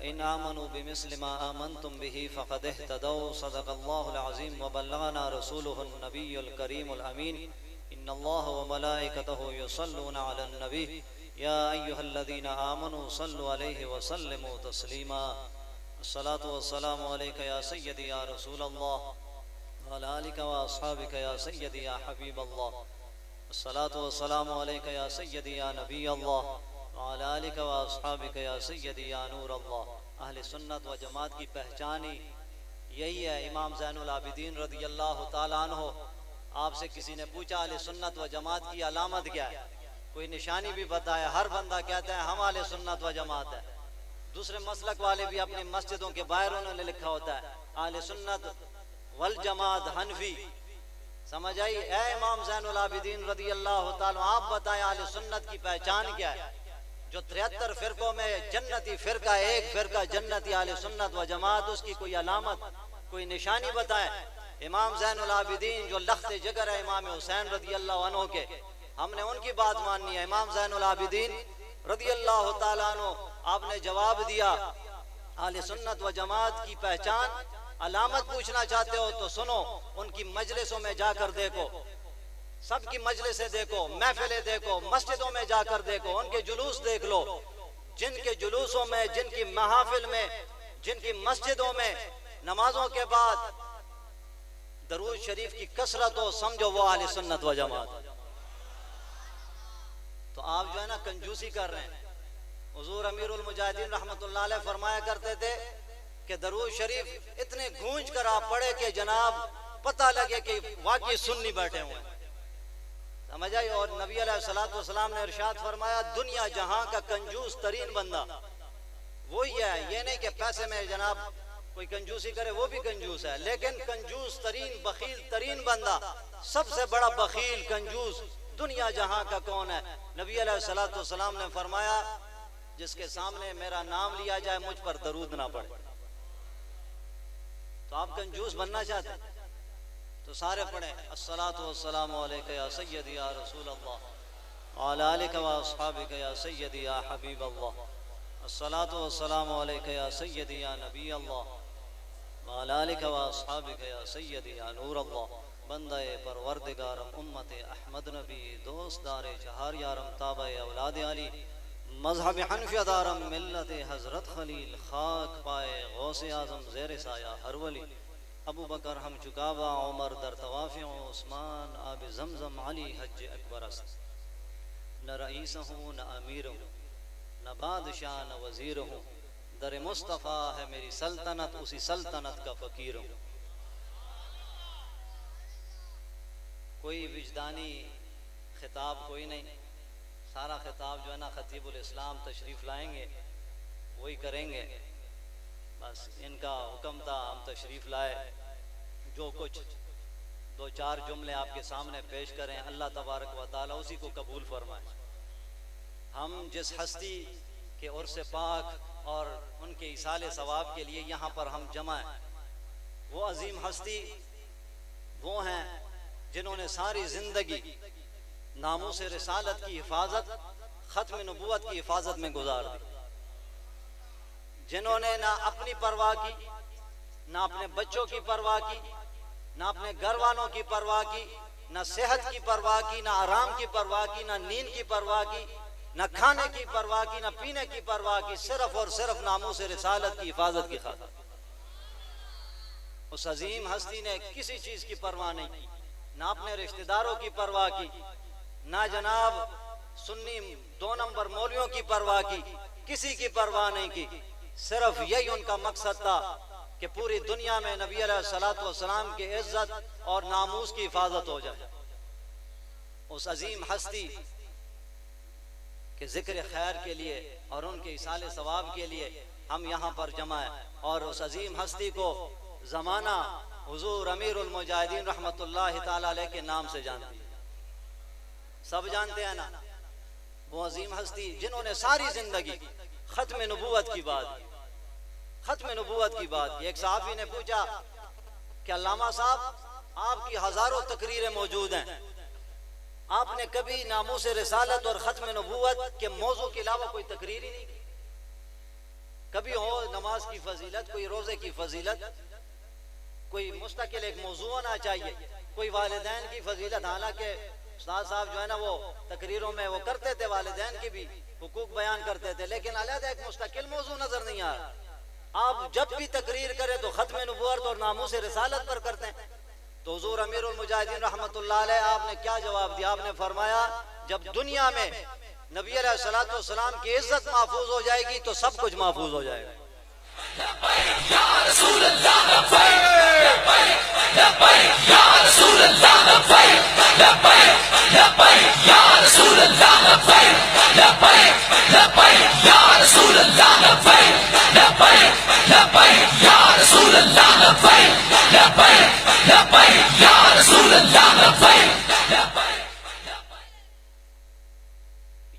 फ़इन आमनू बिमिस्लि मा आमनतुम बिही फ़क़द इह्तदौ सदक़ल्लाहुल अज़ीम व बल्लगना रसूलुहुन नबियुल करीमुल अमीन इन्नल्लाह व मलाइकतहु युसल्लूना अलन नबी या अय्युहल्लज़ीना आमनू सल्लु अलैहि व सल्लिमू तस्लीमा। अस्सलातु वस्सलामु अलैका या सय्यदी या रसूलल्लाह व अला आलिका व अस्हाबिका या सय्यदी या हबीबल्लाह। अस्सलातु वस्सलामु अलैका या सय्यदी या नबीयल्लाह व अला आलिका व अस्हाबिका या सय्यदी या नूरल्लाह। अहले सुन्नत व जमात की पहचान ही यही है। इमाम ज़ैनुल आबिदीन रज़ियल्लाहु ताला अन्हु, आपसे किसी ने पूछा अहले सुन्नत व जमात की अलामत क्या है, कोई निशानी भी बताया। हर बंदा कहता है हम अहले सुन्नत व जमात है। दूसरे मसलक वाले भी अपनी मस्जिदों के बाहर उन्होंने लिखा होता है अहले सुन्नत वल जमात हनफी। समझ आई? ऐ इमाम ज़ैनुल आबिदीन रज़ियल्लाहु ताला, आप बताएं अहले सुन्नत की पहचान क्या है? जो 73 फिरकों में जन्नती फिरका, एक फिरका जन्नती अहले सुन्नत व जमात, उसकी कोई अलामत, कोई निशानी बताएं। इमाम ज़ैनुल आबिदीन जो लख्त जिगर है इमाम हुसैन रज़ियल्लाहु अन्हु के, हमने उनकी बात माननी है। इमाम ज़ैनुल आबिदीन रज़ियल्लाहु ताला अन्हु, आपने जवाब दिया अहले सुन्नत व जमात की पहचान, अलामत पूछना चाहते हो तो सुनो, उनकी मजलिसों में जाकर देखो, सबकी मजलिसें देखो, महफिलें देखो, मस्जिदों में जाकर देखो, उनके जुलूस देख लो। जिनके जुलूसों में, जिनकी महफिल में, जिनकी मस्जिदों में नमाजों के बाद दरूद शरीफ की कसरत हो, समझो वो अहले सुन्नत व जमात। तो आप जो है ना कंजूसी कर रहे हैं। हुजूर अमीरुल मुजाहिदीन रहमतुल्लाह अलैह फरमाया करते थे कि दरूद शरीफ इतने गूंज कर आप पढ़े कि जनाब पता लगे कि वाकई सुन्नी बैठे हुए हैं। समझ आई? और नबी अलैहिस्सलातु वस्सलाम ने इरशाद फरमाया दुनिया जहां का कंजूस तरीन बंदा वही है। ये नहीं कि पैसे में जनाब कोई कंजूसी करे, वो भी कंजूस है, लेकिन कंजूस तरीन, बखील तरीन बंदा, सबसे बड़ा बखील कंजूस दुनिया जहां का कौन है? नबी अलैहिस्सलातु वस्सलाम ने फरमाया जिसके सामने मेरा नाम लिया जाए मुझ पर दरूद ना पड़े। तो आप कंजूस बनना चाहते हैं तो सारे पढ़े अस्सलातु वस्सलामु अलैका या सय्यदी या रसूलल्लाह व अला आलिका व अस्हाबिका या सय्यदी या हबीबल्लाह। अस्सलातु वस्सलामु अलैका या सय्यदी या नबीयल्लाह व अला आलिका व अस्हाबिका या सय्यदी या नूरल्लाह। बंदे परवरदिगारम उम्मत अहमद नबी दोस्तदार जहार यारम ताबे औलाद अली मज़हब हनफिया दारम मिल्लत हज़रत खलील खाक पाए गौसे आज़म ज़ेर साया हर वली। अबू बकर हम चुकावा उमर दर तवाफ़ी उस्मान आब ज़मज़म अली हज अकबर अस्त। न रईस हूँ न अमीर हूँ न बादशाह न वज़ीर हूँ, दर मुस्तफ़ा है मेरी सल्तनत, उसी सल्तनत का फ़कीर हूँ। कोई विजदानी खिताब कोई नहीं, सारा खिताब जो है ना खतीबुल इस्लाम तशरीफ़ लाएंगे वही करेंगे। बस इनका हुक्म था हम तशरीफ़ लाए, जो कुछ दो चार जुमले आपके सामने पेश करें, अल्लाह तबारक व ताला उसी को कबूल फरमाए। हम जिस हस्ती के उर्स पाक और उनके इसाले सवाब के लिए यहाँ पर हम जमा हैं, वो अजीम हस्ती वो हैं जिन्होंने सारी ज़िंदगी नामूस रिसालत की हिफाजत, ख़त्म नबूवत की हिफाजत में गुजार दी। जिन्होंने ना अपनी परवाह की, ना अपने बच्चों की परवाह की, ना अपने घर वालों की परवाह की, ना सेहत की परवाह की, ना आराम की परवाह की, ना नींद की परवाह की, ना खाने की परवाह की, ना पीने की परवाह की, सिर्फ और सिर्फ नामूस रिसालत की हिफाजत की खातिर। उस अजीम हस्ती ने किसी चीज की परवाह नहीं की, ना अपने रिश्तेदारों की परवाह की, ना जनाब सुन्नी 2 नंबर मौलवियों की परवाह की, किसी की परवाह नहीं की। सिर्फ यही उनका मकसद था कि पूरी दुनिया में नबी अलैहिस्सलातु वस्सलाम की इज्जत और नामूस की हिफाजत हो जाए। उस अजीम हस्ती के जिक्र खैर के लिए और उनके इसाले सवाब के लिए हम यहाँ पर जमा है। और उस अजीम हस्ती को ज़माना हुजूर अमीरुल मुजाहिदीन रहमतुल्लाहि ताला अलैह के नाम से जानती है, सब जानते हैं ना। वो अजीम हस्ती जिन्होंने सारी जिंदगी खत्म नबूवत की बात, खत्म नबूवत की बात की। एक सहाफ़ी ने पूछा कि अल्लामा साहब आपकी हजारों तकरीरें मौजूद हैं, आपने कभी नामूस रिसालत और खत्म नबूवत के मौजू के अलावा कोई तकरीर ही नहीं की। कभी हो नमाज की फजीलत, कोई रोजे की फजीलत, कोई मुस्तकिल एक मौजू होना चाहिए, कोई वालिदैन की फजीलत। हालांकि उस्ताद साहब जो है ना वो तकरीरों में वो करते थे, वालिदैन की भी हुकूक बयान करते थे, लेकिन अलग एक मुस्तकिल मौजू नजर नहीं आ रहा। आप जब भी तकरीर करें तो खत्म नबूवत और नामूस रिसालत पर करते हैं। तो हुजूर अमीरुल मुजाहिदीन रहमतुल्लाह अलैह आपने क्या जवाब दिया? आपने फरमाया जब दुनिया में नबी अलैहिस्सलातु वस्सलाम की इज्जत महफूज हो जाएगी तो सब कुछ महफूज हो जाएगा।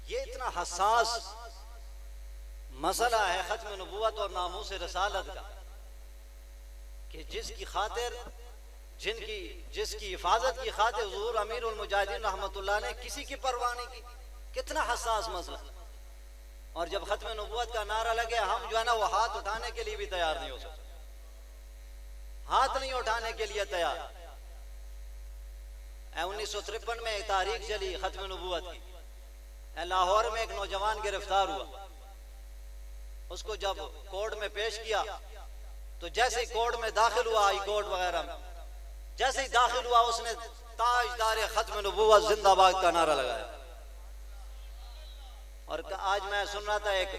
ये इतना हसास मसला है खत्म नबूवत और नामूस रिसालत का कि जिसकी खातिर जिसकी हिफाजत की खातिर हुजूर अमीरुल मुजाहिदीन रहमतुल्लाह ने किसी की परवाह नहीं की। कितना हसास मसला। और जब खत्म नबूवत का नारा लगे हम जो है ना वो हाथ उठाने के लिए भी तैयार नहीं हो सकते, हाथ नहीं उठाने के लिए तैयार। 1953 में एक तारीख चली खत्म नबूवत की। लाहौर में एक नौजवान गिरफ्तार हुआ। उसको जब कोर्ट में पेश किया तो जैसे ही कोर्ट में दाखिल हुआ, हाई कोर्ट वगैरह में जैसे ही दाखिल हुआ उसने ताजदार खत्म नबूवत जिंदाबाद का नारा लगाया। और आज मैं सुन रहा था एक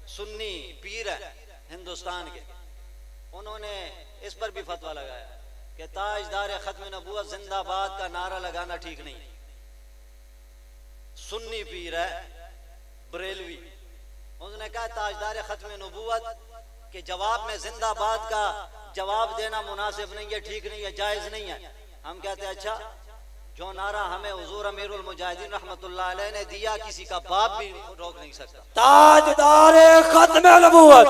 सुन्नी पीर है हिंदुस्तान के, उन्होंने इस पर भी फतवा लगाया कि ताजदार खत्म नबूवत जिंदाबाद का नारा लगाना ठीक नहीं। सुन्नी पीर है बरेलवी, उसने कहा ताजदार खत्म नबूवत के जवाब में जिंदाबाद का जवाब देना मुनासिब नहीं है, ठीक नहीं है, जायज नहीं है। हम कहते हैं अच्छा, जो नारा हमें हुजूर अमीरुल मुजाहिदीन रहमतुल्लाह अलैह ने दिया किसी का बाप भी रोक नहीं सकता। ताजदार खत्म नबूवत,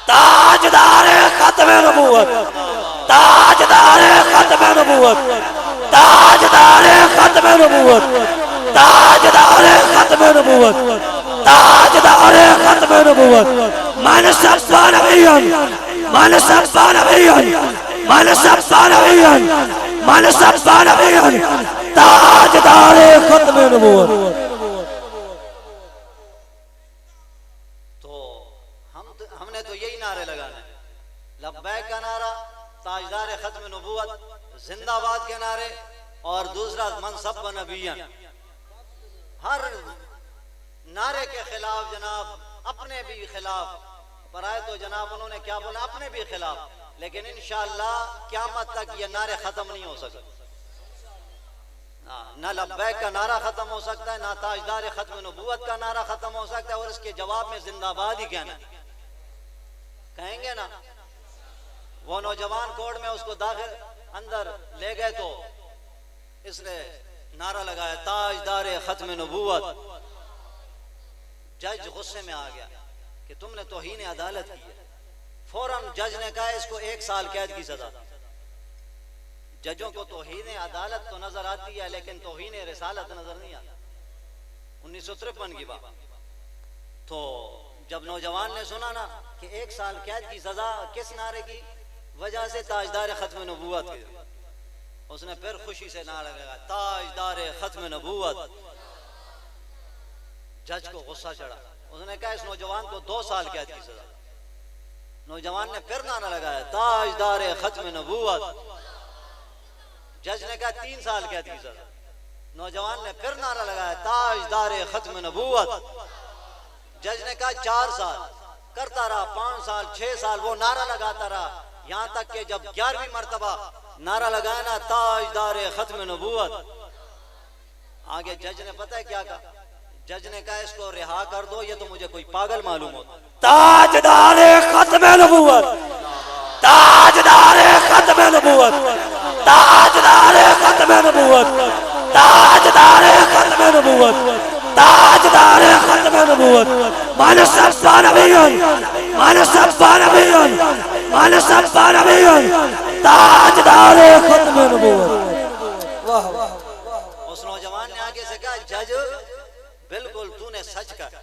ताजदार खत्म नबूवत, ताजदार खत्म नबूवत, ताजदार खत्म नबूवत, ताजदार खत्म नबूवत, ताजदार खत्म नबूवत। मन सब्बा नबियन, मन सब्बा नबियन, मन सब्बा नबियन, मन सब्बा नबियन, ताजदार खत्म नबूवत। तो हमने तो यही नारे लगाने, लब्बैक का नारा, ताजदार खत्म नबूवत, जिंदाबाद के नारे, और दूसरा मनसब नबियन। हर नारे के खिलाफ जनाब, अपने भी खिलाफ पर आए तो जनाब उन्होंने क्या बोला, अपने भी खिलाफ। लेकिन इंशाअल्लाह क़यामत तक ये नारे खत्म नहीं हो सकते। ना लब्बैक का नारा खत्म हो सकता है, ना ताजदार खत्म नबूवत का नारा खत्म हो सकता है, और इसके जवाब में जिंदाबाद ही कहना कहेंगे ना। वो नौजवान कोर्ट में उसको दाखिल अंदर ले गए तो इसने नारा लगाया ताजदार खत्म नबूवत। जज गुस्से में आ गया कि तुमने तौहीन अदालत की है। फौरन जज ने कहा इसको 1 साल कैद की सजा। जजों को तौहीन अदालत तो नजर आती है लेकिन तौहीन रिसालत नजर नहीं आती। 1953 की बात। तो जब नौजवान ने सुना ना कि 1 साल कैद की सजा किस नारे की वजह से, ताजदार खत्म नबूवत की, उसने फिर खुशी से नारा लगाया ताजदार खत्म नबूवत। जज को गुस्सा चढ़ा, उसने कहा इस नौजवान को 2 साल कैद की सजा। नौजवान ने फिर नारा लगाया ताजदार खत्म नबूवत। जज ने कहा 3 साल कैद की सजा। नौजवान ने फिर नारा लगाया ताजदार खत्म नबूवत। जज ने कहा 4 साल। करता रहा 5 साल 6 साल वो नारा लगाता रहा, यहां तक कि जब 11वीं मर्तबा नारा लगाया ना ताजदार खत्म नबूवत, आगे जज ने पता है क्या कहा? जज ने कहा इसको रिहा कर दो, ये तो मुझे कोई पागल मालूम होता। ताजदार खत्म नबूवत, ताजदार खत्म नबूवत, ताजदार खत्म नबूवत, ताजदार खत्म नबूवत, ताजदार खत्म नबूवत। मन सब्बा नबियन, मन सब्बा नबियन, मन सब्बा नबियन, ताजदार खत्म नबूवत। वाह वाह। उस नौजवान ने आगे से कहा जज बिल्कुल तूने सच कहा,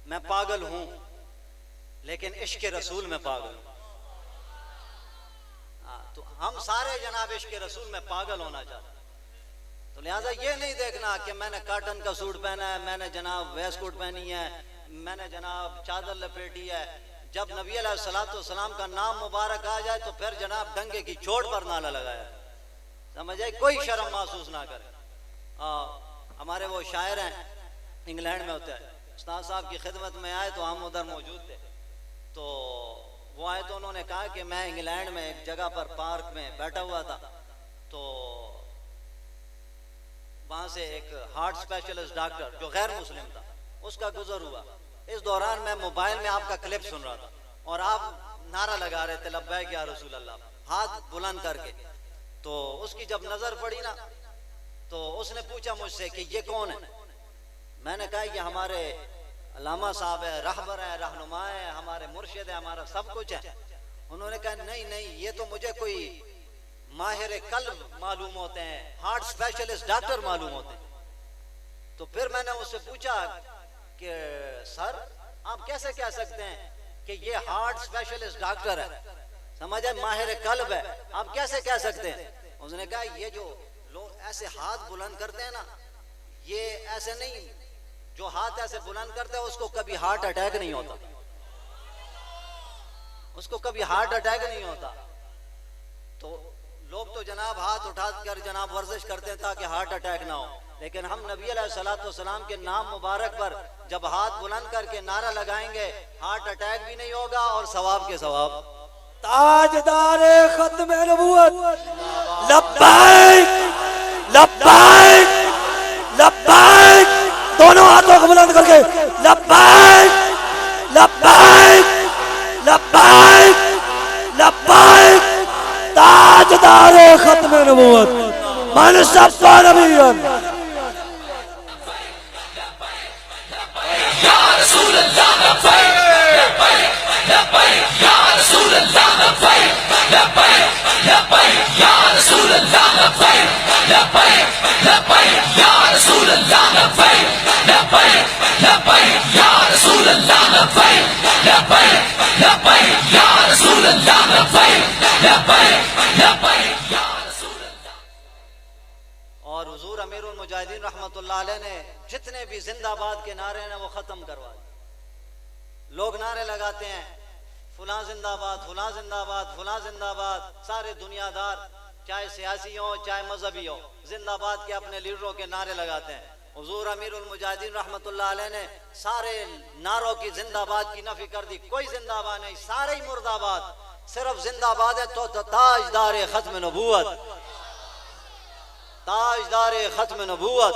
मैं पागल हूं लेकिन इश्क रसूल में पागल हूं। तो हम सारे जनाब इश्क रसूल में पागल होना चाहते हैं। तो लिहाजा ये नहीं देखना कि मैंने कॉटन का सूट पहना है, मैंने जनाब वेस्ट कोट पहनी है, मैंने जनाब चादर लपेटी है। जब नबी अलैहिस्सलाम का नाम मुबारक आ जाए तो फिर जनाब डंगे की चोट पर नाला लगाया, समझ आए, कोई शर्म महसूस ना करे। हमारे वो शायर हैं इंग्लैंड में होते हैं, उस्ताद साहब की खिदमत में आए तो हम उधर मौजूद थे। तो वो आए तो उन्होंने कहा कि मैं इंग्लैंड में एक जगह पर पार्क में बैठा हुआ था, तो वहां से एक हार्ट स्पेशलिस्ट डॉक्टर जो गैर मुस्लिम था उसका गुजर हुआ। इस दौरान मैं मोबाइल में आपका क्लिप सुन रहा था और आप नारा लगा रहे थे लब्बैक या रसूल अल्लाह, हाथ बुलंद करके। तो उसकी जब नजर पड़ी ना तो उसने पूछा मुझसे कि ये कौन है। मैंने कहा ये हमारे अल्लामा साहब है, रहबर है, रहनुमा है, हमारे मुर्शिद है, हमारा सब कुछ है। उन्होंने कहा नहीं नहीं, ये तो मुझे कोई माहिर कल्ब मालूम होते हैं, हार्ट स्पेशलिस्ट डॉक्टर मालूम होते हैं। तो फिर मैंने उससे पूछा कि सर आप कैसे कह सकते हैं कि ये हार्ट स्पेशलिस्ट डॉक्टर है, समझे, माहिर कल्ब है, आप कैसे कह सकते हैं। उसने कहा ये जो लोग ऐसे हाथ बुलंद करते हैं ना, ये ऐसे नहीं, जो हाथ ऐसे बुलंद करते हैं उसको कभी हार्ट अटैक नहीं होता, उसको कभी हार्ट अटैक नहीं होता। तो लोग तो जनाब हाथ उठाकर जनाब वर्जिश करते हैं ताकि हार्ट अटैक ना हो, लेकिन हम नबी अलैहिस्सलाम के नाम मुबारक पर जब हाथ बुलंद करके नारा लगाएंगे हार्ट अटैक भी नहीं होगा और सवाब के सवाब। ताजदारे खत्म नबूवत लब्बैक लब्बैक लब्बैक, दोनों हाथों को बुलंद करके लब्बैक लब्बैक लब्बैक लब्बैक। ताजदारे खत्म नबूवत मन सब्बा नबियन या रसूल अल्लाह लब्बैक लब्बैक लब्बैक या रसूल अल्लाह लब्बैक लब्बैक लब्बैक या रसूल अल्लाह लब्बैक लब्बैक लब्बैक या रसूल अल्लाह लब्बैक लब्बैक लब्बैक या रसूल अल्लाह लब्बैक लब्बैक लब्बैक या रसूल अल्लाह लब्बैक लब्बैक लब्बैक या रसूल अल्लाह। और हुजूर अमीरुल मुजाहिदीन रहमतुल्लाह अलैह ने जितने भी जिंदाबाद के नारे हैं वो खत्म करवा दिए। लोग नारे लगाते हैं फुला जिंदाबाद, फुला जिंदाबाद, फुला जिंदाबाद, सारे दुनियादार चाहे सियासी हो चाहे मजहबी हो जिंदाबाद के अपने लीडरों के नारे लगाते हैं। हुजूर अमीरुल मुजाहिदीन रहमतुल्लाह अलैह ने सारे नारों की जिंदाबाद की नफी कर दी, कोई जिंदाबाद नहीं, सारे ही मुर्दाबाद, सिर्फ जिंदाबाद है तो ताजदार खत्म नबूवत, ताजदार खत्म नबूवत,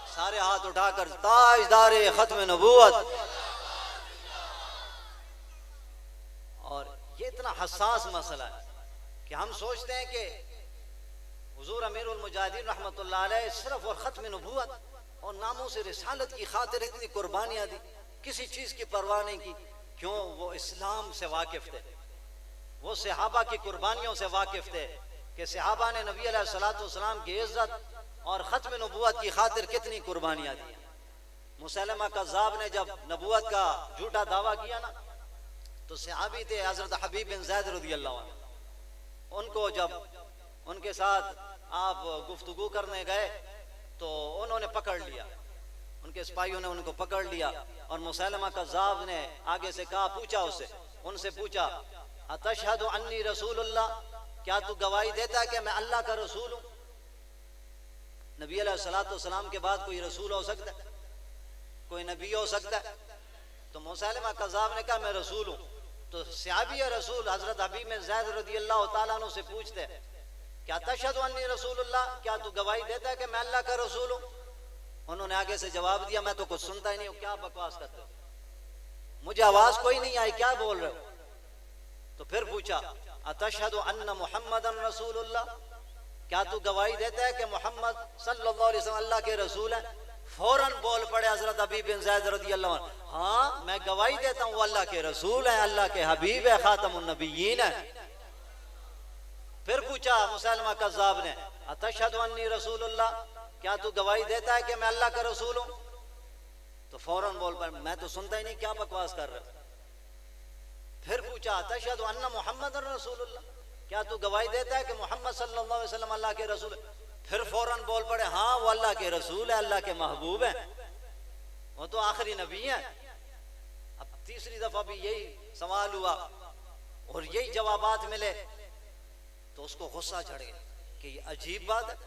सारे हाथ उठाकर ताजदार खत्म नबूवत। और ये इतना हसास मसला है कि हम सोचते हैं कि हुजूर अमीरुल मुजाहिदीन रहमतुल्लाह अलैह सिर्फ और खत्म नबूवत और नामों से रिसालत की खातिर इतनी कुर्बानियां दी, किसी चीज की परवाह नहीं की। क्यों? वो इस्लाम से वाकिफ थे, वो सहाबा की कुर्बानियों से वाकिफ थे कि सहाबा ने नबी अलैहिस्सलाम की इज्जत और खत्म नबूवत की खातिर कितनी कुर्बानियां दी। मुसैलमा कज़्ज़ाब ने जब नबूवत का झूठा दावा किया ना तो सहाबी थे हजरत हबीब बिन ज़ैद रज़ियल्लाहु अन्हु, उनको जब उनके साथ आप गुफ्तगू करने गए तो उन्होंने पकड़ लिया, उनके सिपाहियों ने उनको पकड़ लिया और मुसैलमा कज़्ज़ाब ने आगे से कहा, पूछा उससे, उनसे पूछा अतशहदु अन्नी रसूलुल्लाह, क्या तू गवाही देता है कि मैं अल्लाह का रसूल हूं? नबी अलैहिस्सलाम के बाद कोई रसूल हो सकता है, कोई नबी हो सकता है? तो मुसैलमा कज़्ज़ाब ने कहा मैं रसूल हूं। तो सहाबी रसूल हजरत हबीब बिन ज़ैद रज़ियल्लाहु ताला अन्हु से पूछते क्या तशहदु अन्नी रसूलुल्लाह, क्या तू गवाही देता है कि मैं अल्लाह का रसूल हूं? उन्होंने आगे से जवाब दिया, मैं तो कुछ सुनता ही नहीं हूं, क्या बकवास करते हो, मुझे आवाज कोई नहीं आई, क्या बोल रहे हो? तो फिर पूछा अतशहदु अन्ना मुहम्मदन रसूलुल्लाह, क्या तू गवाही देता है कि मोहम्मद सल्लल्लाहु अलैहि वसल्लम अल्लाह के रसूल है? फौरन बोल पड़े हजरत हबीब बिन ज़ैद रज़ियल्लाहु अन्हु, हाँ मैं गवाही देता हूँ अल्लाह के रसूल है, अल्लाह के हबीब है, खातमुन नबिय्यीन है। फिर पूछा मुसैलमा कज़्ज़ाब ने अतशहदु अन्नी रसूलुल्लाह, क्या तू गवाही देता है कि मैं अल्लाह का रसूल हूँ? तो फौरन बोल पड़े मैं तो सुनता ही नहीं, क्या बकवास कर रहे हो? फिर पूछा तशहदु अन्ना मुहम्मद रसूलुल्लाह, क्या तू गवाही देता है कि मोहम्मद सल्लल्लाहु अलैहि वसल्लम अल्लाह के रसूल है? फिर फौरन बोल पड़े हाँ वो अल्लाह के रसूल है, अल्लाह के महबूब है, वो तो आखिरी नबी है। अब तीसरी दफा भी यही सवाल हुआ और यही जवाबात मिले तो उसको गुस्सा चढ़ गया कि ये अजीब बात है।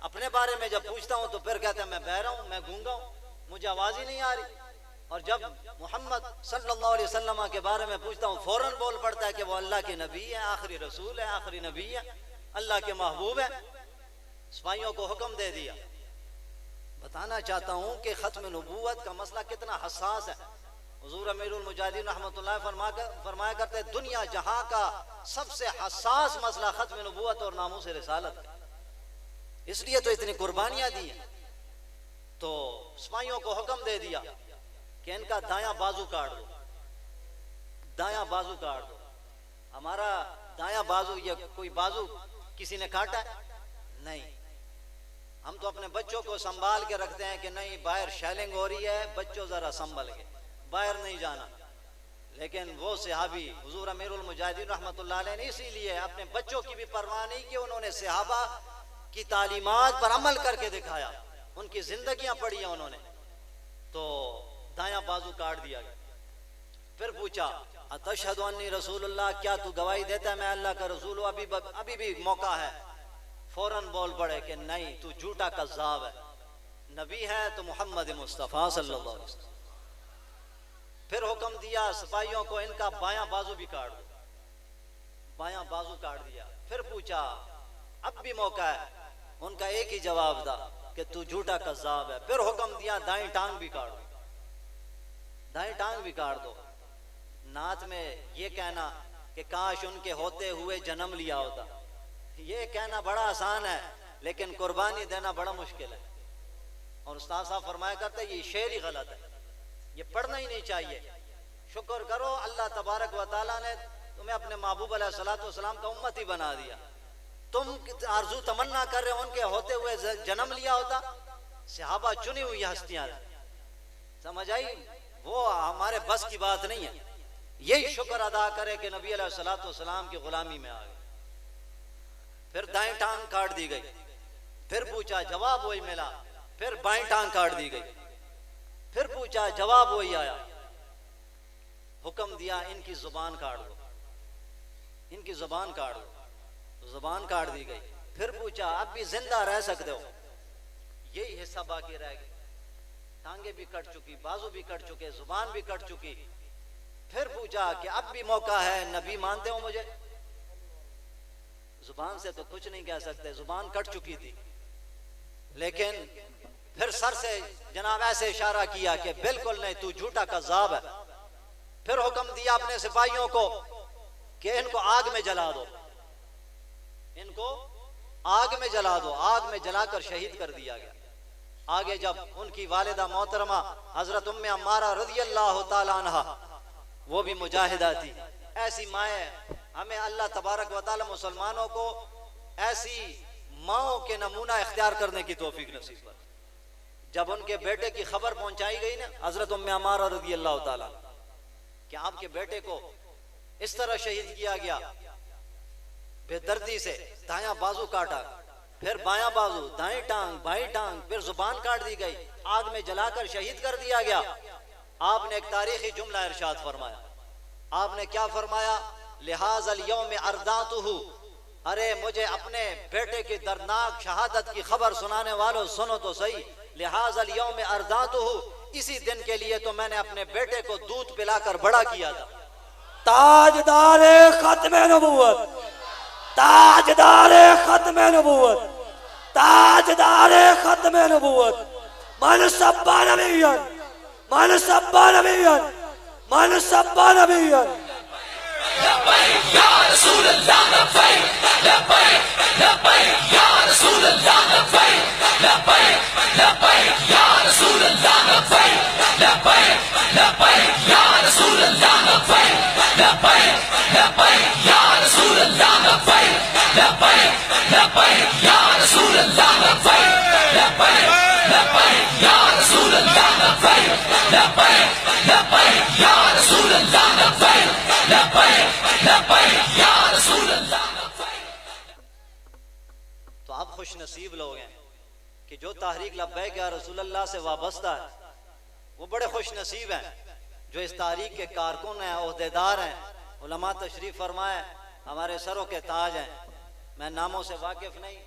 अपने बारे में जब पूछता हूं तो फिर कहता है मैं बहरा हूं, मैं गूंगा हूं, मुझे आवाज ही नहीं आ रही। और जब मोहम्मद सल्लल्लाहु अलैहि वसल्लम के बारे में पूछता हूँ फौरन बोल पड़ता है कि वो अल्लाह के नबी है, आखिरी रसूल है, आखिरी नबी है, अल्लाह के महबूब है। सिपाहियों को हुक्म दे दिया। बताना चाहता हूँ कि खत्म नबूवत का मसला कितना हसास है। हुजूर अमीरुल मुजाहिदीन रहमतुल्लाह फरमाया करते दुनिया जहां का सबसे हसास मसला खत्म नबूवत और नामूस रिसालत है, इसलिए तो इतनी कुर्बानियां दी हैं। तो सिपाहियों को हुक्म दे दिया कि इनका दायां बाजू काट दो, दायां बाजू काट दो। हमारा दायां बाजू, ये कोई बाजू किसी ने काटा है? नहीं। हम तो अपने बच्चों को संभाल के रखते हैं कि नहीं बाहर शैलिंग हो रही है, बच्चों जरा संभल के, बाहर नहीं जाना। लेकिन वो सहाबी हुजूर अमीरुल मुजाहिदीन रहमतुल्लाह अलैह ने इसीलिए अपने बच्चों की भी परवाह नहीं की, उन्होंने सहाबा की तालीमात पर अमल करके दिखाया, उनकी जिंदगियां पढ़ी हैं उन्होंने। तो दायां बाजू काट दिया गया। फिर पूछा अतशहदु अन्नी रसूलुल्लाह, क्या तू गवाही देता है मैं अल्लाह का रसूल हूं? अभी भी मौका है। फौरन बोल पड़े कि नहीं तू झूठा कज़्ज़ाब है, नबी है तो मोहम्मद मुस्तफ़ा सल्लल्लाहु अलैहि वसल्लम। फिर हुक्म दिया सिपाहियों को इनका बायां बाजू भी काट दो, बायां बाजू काट दिया। फिर पूछा अब भी मौका है, उनका एक ही जवाब था कि तू झूठा कज़्ज़ाब है। फिर हुक्म दिया दाएं टांग भी काट दो, दाएं टांग भी काट दो। नात में ये कहना कि काश उनके होते हुए जन्म लिया होता, ये कहना बड़ा आसान है लेकिन कुर्बानी देना बड़ा मुश्किल है। और उस्ताद साहब फरमाया करते ये शेर ही गलत है, ये पढ़ना ही नहीं चाहिए। शुक्र करो अल्लाह तबारक व तआला ने तुम्हें अपने महबूब अलैहिस्सलातु वस्सलाम का उम्मती बना दिया। तुम आरजू तमन्ना कर रहे हो उनके होते हुए जन्म लिया होता। सहाबा चुनी हुई हस्तियां, समझ आई? वो हमारे बस की बात नहीं है। यही शुक्र अदा करे कि नबी अलैहिस्सलातु वस्सलाम की गुलामी में आ गए। फिर दाएं टांग काट दी गई। फिर पूछा जवाब वही मिला। फिर बाएं टांग काट दी गई। फिर पूछा जवाब वही आया। हुक्म दिया इनकी जुबान काट दो, इनकी जुबान काट दो। जुबान काट दी गई। फिर पूछा अब भी जिंदा रह सकते हो? यही हिस्सा बाकी रह गया। टांगे भी कट चुकी, बाजू भी कट चुके, जुबान भी कट चुकी। फिर पूछा कि अब भी मौका है, नबी मानते हो मुझे? जुबान से तो कुछ नहीं कह सकते, जुबान कट चुकी थी। लेकिन फिर सर से जनाब ऐसे इशारा किया कि बिल्कुल नहीं, तू झूठा कज़्ज़ाब है। फिर हुक्म दिया अपने सिपाहियों को कि इनको आग में जला दो, इनको आग में जला दो। आग में जलाकर शहीद कर दिया गया। आगे जब उनकी वालिदा मोहतरमा हजरत उम्मे अम्मारा रज़ियल्लाहु ताला अन्हा, वो भी मुजाहिदा थी। ऐसी माएँ हमें अल्लाह तबारक व तआला मुसलमानों को ऐसी माओं के नमूना इख्तियार करने की तौफीक नसीब कर। जब उनके बेटे की खबर पहुंचाई गई ना हजरत उम्मे अम्मारा रज़ियल्लाहु ताला कि आपके बेटे को इस तरह शहीद किया गया, बेदर्दी से दायां बाजू काटा, फिर बायां बाजू, दाएं टांग, बाईं टांग, फिर जुबान काट दी गई, आग में जलाकर शहीद कर दिया गया। आपने एक तारीखी जुमला इरशाद फरमाया। आपने क्या फरमाया? लिहाज़ल यौम अर्दातुहु, अरे मुझे अपने बेटे की दर्दनाक शहादत की खबर सुनाने वालों सुनो तो सही। लिहाज़ल यौम अर्दातुहु, इसी दिन के लिए तो मैंने अपने बेटे को दूध पिलाकर बड़ा किया था। ताजदारे खत्मे नबूवत, ताजदारे खत्मे नबूवत, ताजदारे खत्मे नबूवत। मन सब्बा नबियन, मन सब्बा नबियन, मन सब्बा नबियन। लब्बैक या रसूल अल्लाह, लब्बैक, लब्बैक, लब्बैक या रसूल अल्लाह, लब्बैक, लब्बैक, लब्बैक या रसूल अल्लाह, लब्बैक, लब्बैक, लब्बैक या रसूल अल्लाह, लब्बैक, लब्बैक, लब्बैक या रसूल अल्लाह, लब्बैक, लब्बैक, लब्बैक या रसूल अल्लाह, लब्बैक, लब्बैक, लब्बैक या रसूल अल्लाह, लब्बैक, लब्बैक, लब्बैक या रसूल अल्लाह, लब्बैक, लब्बैक। खुश नसीब लोग हैं कि जो तहरीक लब्बैक या रसूलल्लाह से वाबस्ता है, वो बड़े खुश नसीब हैं जो इस तहरीक के कारकुन हैं, ओहदेदार हैं। उलमा तशरीफ फरमाए, हमारे सरों के ताज हैं। मैं नामों से वाकिफ नहीं,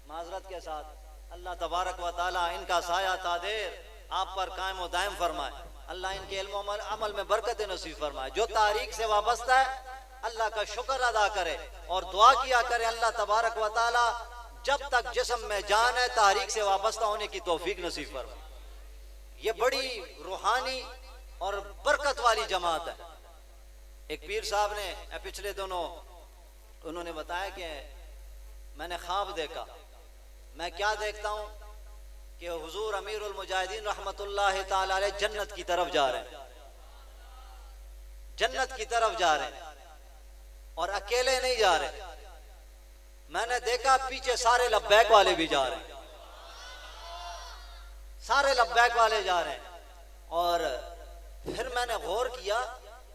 माजरत के साथ। अल्लाह तबारक व ताला इनका साया तादेर आप पर कायम व दायम फरमाए। अल्लाह इनके इल्म अमल में बरकत नसीब फरमाए। जो तारीख से वाबस्ता है अल्लाह का शुक्र अदा करे और दुआ किया करे अल्लाह तबारक व ताला जब तक जिस्म में जान है तारीख से वाबस्ता होने की तौफीक नसीब फरमाए। ये बड़ी रूहानी और बरकत वाली जमात है। एक पीर साहब ने पिछले दिनों उन्होंने बताया कि मैंने ख्वाब देखा। मैं क्या देखता हूँ कि हुजूर अमीरुल मुजाहिदीन रहमतुल्लाह ताला अलैह जन्नत की तरफ जा रहे हैं, जन्नत की तरफ जा रहे हैं और अकेले नहीं जा रहे। मैंने देखा पीछे सारे लब्बैक वाले भी जा रहे हैं, सारे लब्बैक वाले जा रहे हैं। और फिर मैंने गौर किया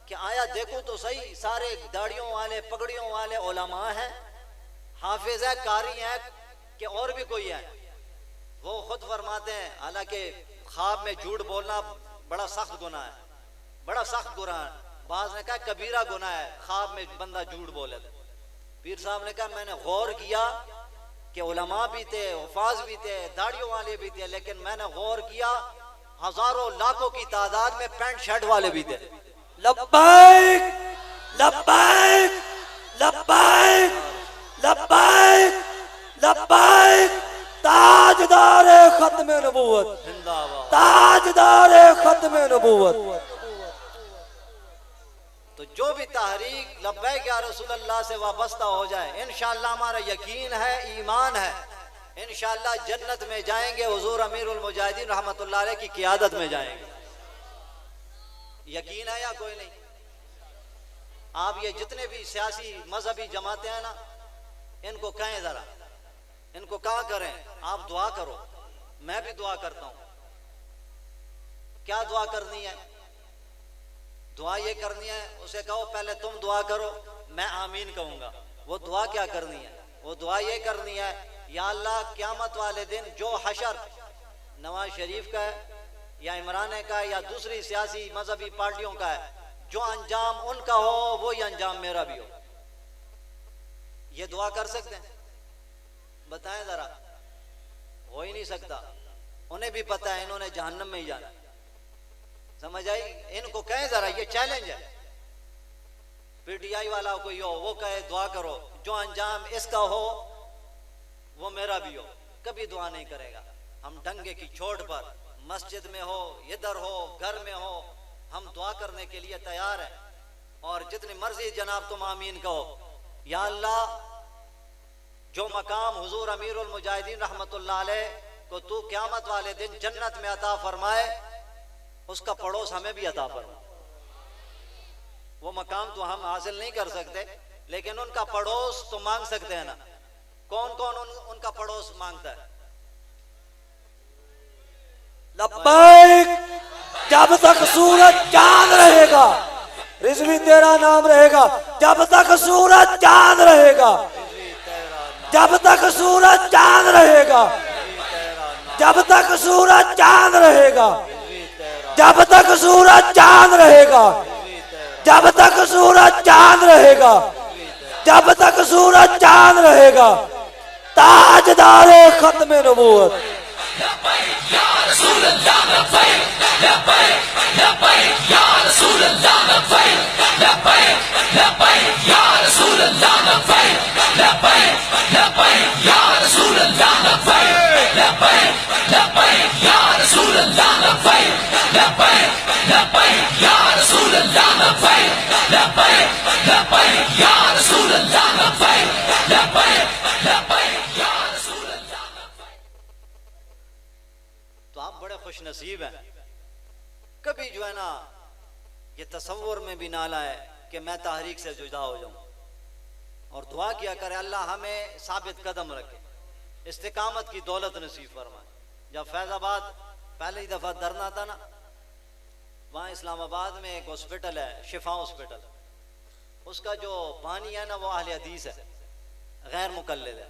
कि आया देखो तो सही, सारे दाढ़ियों वाले पगड़ियों वाले उलमा हैं, हाफिज है, कारी है कि और भी कोई है। वो खुद फरमाते हैं, हालांकि ख्वाब में झूठ बोलना बड़ा सख्त गुनाह है, बड़ा सख्त गुनाह है। बाज ने कहा कबीरा गुनाह है ख्वाब में बंदा झूठ बोले। पीर साहब ने कहा मैंने गौर किया कि उलमा भी थे, हुफाज भी थे, दाढ़ियों वाले भी थे, लेकिन मैंने गौर किया हजारों लाखों की तादाद में पैंट शर्ट वाले भी थे। लब्बैक लब्बैक लब्बैक लब्बैक लब्बैक ताजदारे खत्म नबूवत, जिंदाबाद, ताजदारे खत्म नबूवत। तो जो भी तहरीक लब्बैक या रसूलल्लाह से वाबस्ता हो जाए, इंशाअल्लाह हमारा यकीन है, ईमान है, इंशाअल्लाह जन्नत में जाएंगे, हुजूर अमीरुल मुजाहिदीन रहमतुल्लाह अलैह की क़ियादत में जाएंगे। यकीन है या कोई नहीं? आप ये जितने भी सियासी मजहबी जमातें हैं ना, इनको कहें जरा, इनको कहा करें आप दुआ करो। मैं भी दुआ करता हूं। क्या दुआ करनी है? दुआ ये करनी है, उसे कहो पहले तुम दुआ करो, मैं आमीन कहूंगा। वो दुआ क्या करनी है? वो दुआ ये करनी है, या अल्लाह क़यामत वाले दिन जो हशर नवाज शरीफ का है या इमरान का है या दूसरी सियासी मजहबी पार्टियों का है, जो अंजाम उनका हो वही अंजाम मेरा भी हो। ये दुआ कर सकते हैं? बताएं जरा। हो ही नहीं सकता। उन्हें भी पता है इन्होंने जहन्नम में ही जाना। समझ आई? इनको कहें जरा, ये चैलेंज है। पीटीआई वाला कोई हो वो कहे दुआ करो, जो अंजाम इसका हो वो मेरा भी हो। कभी दुआ नहीं करेगा। हम डंगे की चोट पर मस्जिद में हो, इधर हो, घर में हो, हम दुआ करने के लिए तैयार हैं। और जितनी मर्जी जनाब तुम आमीन कहो। या अल्लाह जो मकाम हुजूर अमीरुल मुजाहिदीन रहमतुल्लाह अलैह को तू क़यामत वाले दिन जन्नत में अता फरमाए, उसका पड़ोस हमें भी अता फरमा। वो मकाम तो हम हासिल नहीं कर सकते, लेकिन उनका पड़ोस तो मांग सकते हैं ना। कौन कौन उनका पड़ोस मांगता है? लब्बैक जब तक सूरज चांद रहेगा, रिजवी तेरा नाम रहेगा। जब तक सूरज चांद रहेगा, जब तक सूरज चांद रहेगा, जब तक सूरज चांद रहेगा, जब तक सूरज चांद रहेगा, जब तक सूरज चांद रहेगा, जब तक सूरज चांद रहेगा, ताजदारे खत्म नबूवत। तो आप बड़े खुश नसीब हैं। कभी जो है ना ये तसव्वुर में भी ना लाए कि मैं तहरीक से जुदा हो जाऊं। और दुआ किया करे अल्लाह हमें साबित कदम रखे, इस्तिकामत की दौलत नसीब फरमाए। जब फैजाबाद पहली दफा धरना था ना, वहाँ इस्लामाबाद में एक हॉस्पिटल है, शिफा हॉस्पिटल। उसका जो बानी है ना वो अहले हदीस है, गैर मुकल्लिद है।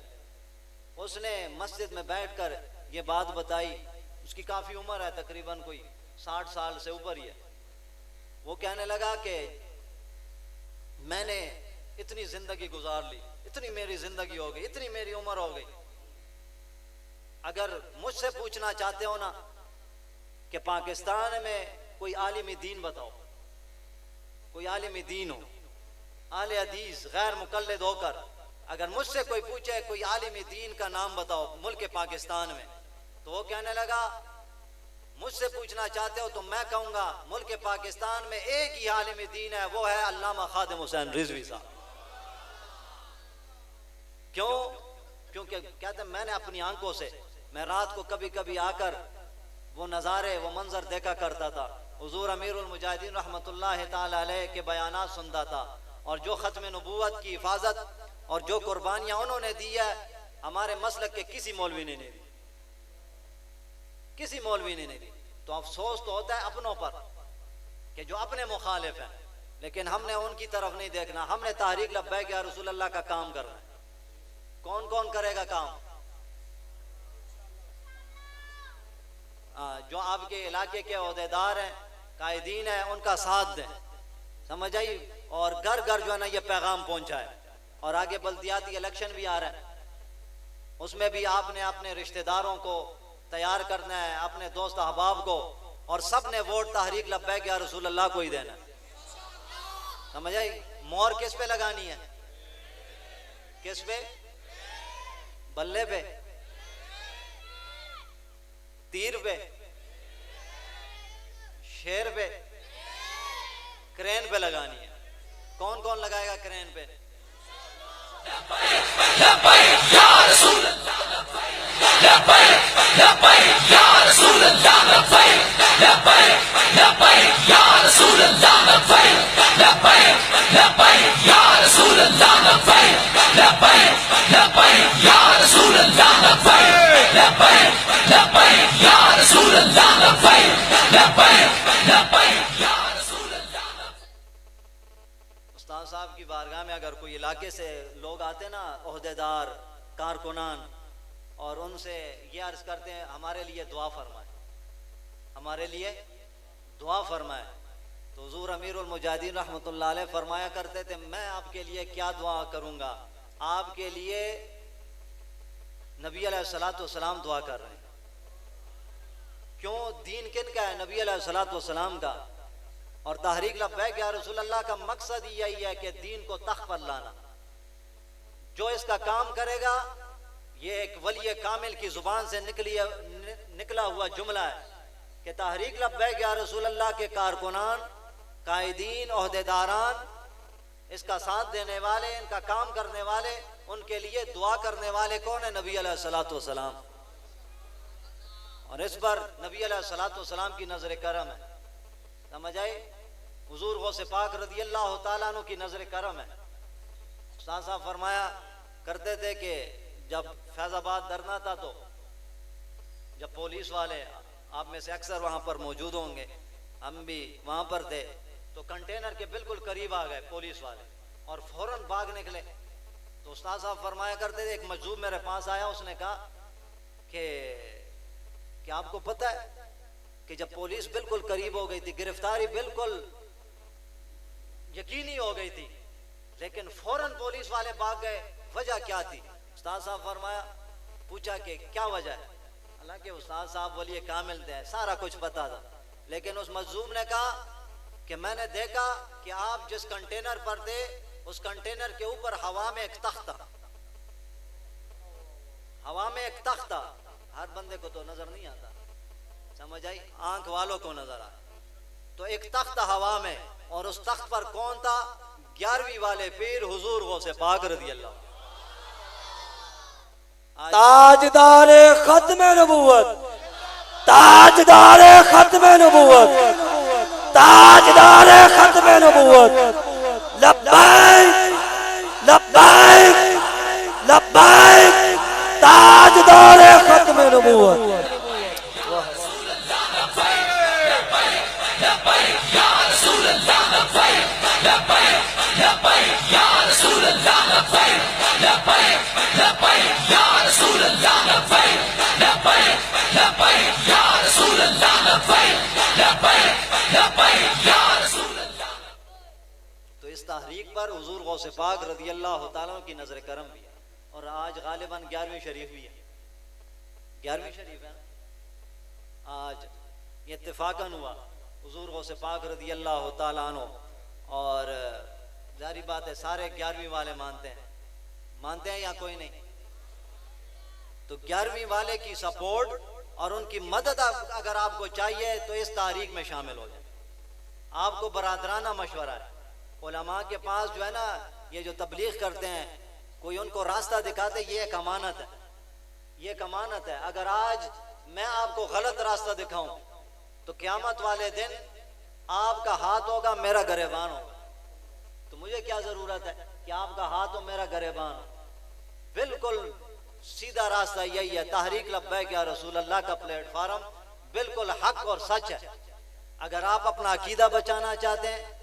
उसने मस्जिद में बैठकर ये बात बताई। उसकी काफ़ी उम्र है, तकरीबन कोई 60 साल से ऊपर ही है। वो कहने लगा कि मैंने इतनी ज़िंदगी गुजार ली, इतनी मेरी ज़िंदगी हो गई, इतनी मेरी उम्र हो गई, अगर मुझसे पूछना चाहते हो ना कि पाकिस्तान में कोई आलिम दीन बताओ, कोई आलिम दीन हो, आले हदीस गैर मुकल्लिद होकर, अगर मुझसे कोई पूछे कोई आलिम दीन का नाम बताओ मुल्क पाकिस्तान में, तो वो कहने लगा मुझसे पूछना चाहते हो तो मैं कहूँगा मुल्क पाकिस्तान में एक ही आलिम दीन है, वो है अल्लामा खादिम हुसैन रिजवी साहब। क्यों? क्योंकि कहते मैंने अपनी आंखों से, मैं रात को कभी कभी आकर वो नज़ारे, वो मंजर देखा करता था। हुजूर अमीरुल मुजाहिदीन रहमतुल्लाह ताला अलैह के बयानात सुनता था, और जो ख़त्म नबूवत की हिफाजत और जो कुर्बानियाँ उन्होंने दी है, हमारे मसलक के किसी मौलवी ने नहीं दी, किसी मौलवी ने नहीं दी। तो अफसोस तो होता है अपनों पर कि जो अपने मुखालिफ हैं, लेकिन हमने उनकी तरफ नहीं देखना। हमने तहरीक लब्बैक या रसूल अल्लाह का काम करना है। कौन कौन करेगा काम? जो आपके इलाके के ओहदेदार हैं, कायदीन हैं, उनका साथ दें, समझ आई, और घर घर जो है ना ये पैगाम पहुंचाए। और आगे बल्दियाती इलेक्शन भी आ रहा है, उसमें भी आपने अपने रिश्तेदारों को तैयार करना है, अपने दोस्त अहबाब को, और सब ने वोट तहरीक लब्बैक या रसूल अल्लाह को ही देना है, समझ आई। मोहर किस पे लगानी है? किस पे? बल्ले पे, तीर पे, शेर पे, क्रेन पे लगानी है। कौन कौन लगाएगा क्रेन पे? उस्ताद साहब की बारगाह में अगर कोई इलाके से लोग आते ना, ओहदेदार, कारकुनान, और उनसे ये अर्ज करते हैं हमारे लिए दुआ फरमाए, हमारे लिए दुआ फरमाए, तो हुजूर अमीरुल मुजाहिदीन रहमतुल्लाह अलैह फरमाया करते थे, मैं आपके लिए क्या दुआ करूँगा? आपके लिए नबी अलैहिस्सलातु वस्सलाम दुआ कर रहे हैं। क्यों? दीन किन का है? नबी अलैहिस्सलातु वस्सलाम का। और तहरीक लब्बैक या रसूल अल्लाह का मकसद यही है कि दीन को तख्त पर लाना। जो इसका काम करेगा, ये एक वली कामिल की जुबान से निकला हुआ जुमला है कि तहरीक लब्बैक या रसूल अल्लाह के कारकुनान, कायदीन, ओहदेदारान, इसका साथ देने वाले, इनका काम करने वाले, उनके लिए दुआ करने वाले कौन है? नबी अलैहिस्सलातु वस्सलाम। और इस पर नबी अलैहिस्सलातु वस्सलाम की नजर करम है, समझ आए। हुजूर गौसे पाक रज़ी अल्लाह तआला अन्हु की नजर करम है। उस्ताद साहब फरमाया करते थे कि जब फैजाबाद धरना था, तो जब पुलिस वाले, आप में से अक्सर वहां पर मौजूद होंगे, हम भी वहां पर थे, तो कंटेनर के बिल्कुल करीब आ गए पुलिस वाले और फौरन भाग निकले। तो उस्ताद साहब फरमाया करते थे, एक मजदूर मेरे पास आया, उसने कहा कि आपको पता है कि जब पुलिस बिल्कुल करीब हो गई थी, गिरफ्तारी बिल्कुल यकीनी हो गई थी, लेकिन फौरन पुलिस वाले भाग गए, वजह क्या थी? उस्ताद साहब फरमाया, पूछा कि क्या वजह है? हालांकि उस्ताद साहब बोलिए कामिल थे, सारा कुछ पता था, लेकिन उस मजलूम ने कहा कि मैंने देखा कि आप जिस कंटेनर पर थे, उस कंटेनर के ऊपर हवा में एक तख्त था, हवा में एक तख्त था। हर बंदे को तो नजर नहीं आता, समझ आई, आंख वालों को नजर आ। तो एक तख्त हवा में, और उस तख्त पर कौन था? 11वीं वाले पीर हुजूर गौसे पाक रज़ी अल्लाह, ताजदारे खत्मे नबूवत, ताजदारे खत्मे नबूवत, ताजदारे खत्मे नबूवत। लब्बैक लब्बैक लब्बैक, ताजदारे खत्मे नबूवत। Ya Rasulullah, तो इस तहरीक पर हुजूर गौसे पाक रज़ी अल्लाह तआला की नजर करम भी है। और आज गालिबन 11वीं शरीफ भी है, 11वीं शरीफ है आज। ये इत्तेफाकन हुआ हुजूर गौसे पाक रज़ी अल्लाह तआला अन्हु, और जारी बात है सारे 11वीं वाले मानते हैं या कोई नहीं? तो 11वीं वाले की सपोर्ट और उनकी मदद अगर आपको चाहिए तो इस तारीख में शामिल हो जाए। आपको बरादराना मशवरा है, उलमा के पास जो है ना, ये जो तबलीग करते हैं, कोई उनको रास्ता दिखाते, ये एक अमानत है, ये एक अमानत है। अगर आज मैं आपको गलत रास्ता दिखाऊं तो क़यामत वाले दिन आपका हाथ होगा, मेरा गरेबान होगा। तो मुझे क्या जरूरत है कि आपका हाथ हो, मेरा गरेबान हो? बिल्कुल सीधा रास्ता यही है। तहरीक लब्बैक या रसूल अल्लाह का प्लेटफॉर्म बिल्कुल हक और सच है। अगर आप अपना अकीदा बचाना चाहते हैं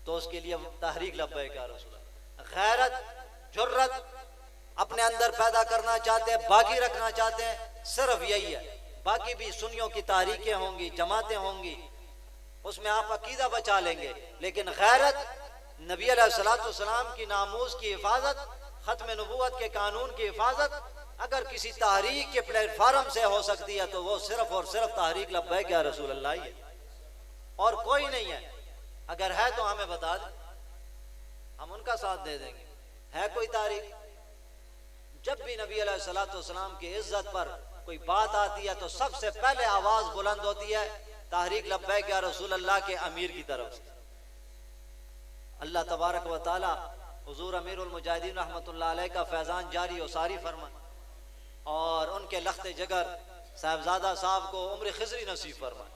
तो उसके लिए तहरीक लब्बैक या रसूल अल्लाह। गैरत जुर्रत अपने अंदर पैदा करना चाहते हैं, बाकी रखना चाहते हैं, सिर्फ यही है। बाकी भी सुन्नियों की तारीखें होंगी, जमातें होंगी, उसमें आप अकीदा बचा लेंगे। लेकिन गैरत, नबी अलैहिस्सलाम की नामूस की हिफाजत, खत्म नबूवत के कानून की हिफाजत अगर किसी तहरीक के प्लेटफॉर्म से हो सकती है तो वो सिर्फ और सिर्फ तहरीक लब्बैक या रसूल अल्लाह ही है, और कोई नहीं है। अगर है तो हमें बता दें, हम उनका साथ दे देंगे। है कोई तारीख? जब भी नबी अलैहिस्सलाम की इज्जत पर कोई बात आती है तो सबसे पहले आवाज बुलंद होती है तहरीक लब्बैक या रसूल अल्लाह के अमीर की तरफ से। अल्लाह तबारक व तआला हुजूर अमीरुल मुजाहिदीन रहमतुल्लाह अलैह का फैजान जारी और सारी फरमाए, और उनके लख्ते जगर साहिबजादा साहब को उम्र खिजरी नसीब फरमाए।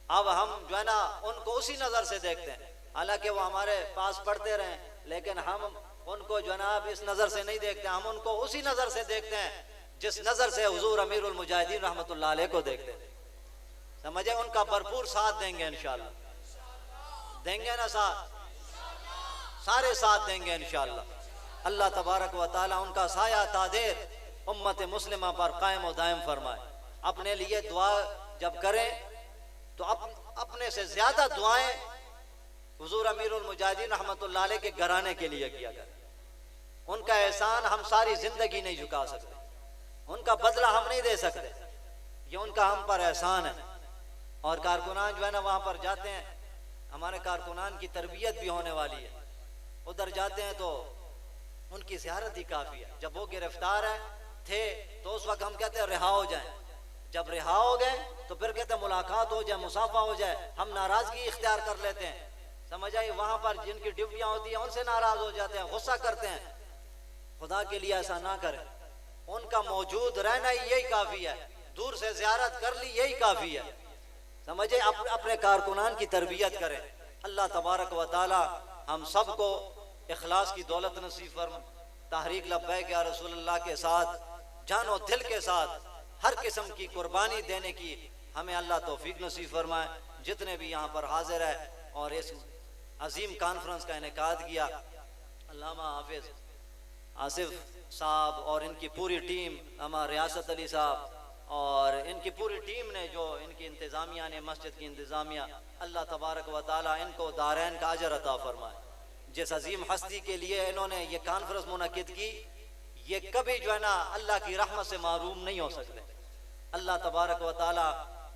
अब हम जो है ना उनको उसी नजर से देखते हैं, हालांकि वो हमारे पास पढ़ते रहे, लेकिन हम उनको जो है ना इस नजर से नहीं देखते। हम उनको उसी नजर से देखते हैं जिस नजर से हुजूर अमीरुल मुजाहिदीन रहमतुल्लाह अलैह को देखते हैं। समझे? उनका भरपूर साथ देंगे इंशाअल्लाह, देंगे ना साथ? सारे साथ देंगे इंशाअल्लाह। अल्लाह तबारक व तआला उनका साया तादेर उम्मत मुस्लिमा पर कायम और दायम फरमाए। अपने लिए दुआ जब करें तो अपने से ज्यादा दुआएं हुजूर अमीरुल मुजाहिदीन रहमतुल्लाह अलैह के घराने के लिए किया करें। उनका एहसान हम सारी जिंदगी नहीं झुका सकते, उनका बदला हम नहीं दे सकते, ये उनका हम पर एहसान है। और कारकुनान जो है ना वहां पर जाते हैं, हमारे कारकुनान की तरबियत भी होने वाली है, उधर जाते हैं तो उनकी ज़ियारत ही काफी है। जब वो गिरफ्तार थे तो उस वक्त हम कहते हैं रिहा हो जाएं, जब रिहा हो गए तो फिर कहते हैं मुलाकात हो जाए, मुसाफा हो जाए, हम नाराजगी इख्तियार कर लेते हैं। समझ आई? वहां पर जिनकी ड्यूटियां होती हैं उनसे नाराज हो जाते हैं, गुस्सा करते हैं। खुदा के लिए ऐसा ना करें, उनका मौजूद रहना ही यही काफी है, दूर से ज़ियारत कर ली यही काफी है। समझे? अपने कारकुनान की तरबियत करें। अल्लाह तबारक व तआला हम सबको इखलास की दौलत नसीब फरमाए। तहरीक लब्बैक या रसूल अल्लाह के साथ जानो दिल के साथ हर किस्म की कुर्बानी देने की हमें अल्लाह तौफीक नसीब फरमाए। जितने भी यहाँ पर हाजिर है और इस अजीम कॉन्फ्रेंस का इनेकाद किया, अल्लामा हाफिज आसिफ साहब और इनकी पूरी टीम, हमारे रियासत अली साहब और इनकी पूरी टीम ने, जो इनकी इंतज़ामिया ने, मस्जिद की इंतज़ामिया, अल्लाह तबारक व तआला इनको दारैन का अजर अता फरमाए। जिस अजीम हस्ती के लिए इन्होंने ये कॉन्फ्रेंस मुनक्किद की, ये कभी जो है ना अल्लाह की रहमत से महरूम नहीं हो सकते। अल्लाह तबारक व तआला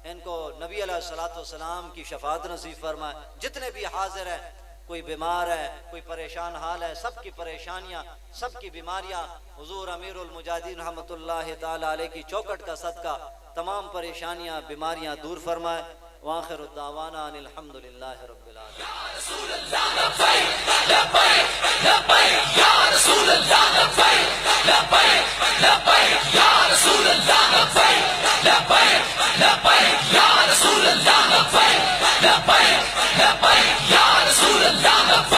इनको नबी अलैहिस्सलाम की शफाअत नसीब फरमाए। जितने भी हाजिर हैं, कोई बीमार है, कोई परेशान हाल है, सबकी परेशानियाँ, सबकी बीमारियाँ हुजूर अमीरुल मुजाहिदीन रहमतुल्लाह तआला अलैह की चौखट का सदका तमाम परेशानियाँ, बीमारियाँ दूर फरमाए। वाखिरु दावाना अनिल हम्दुलिल्लाहि रब्बिल आलमीन।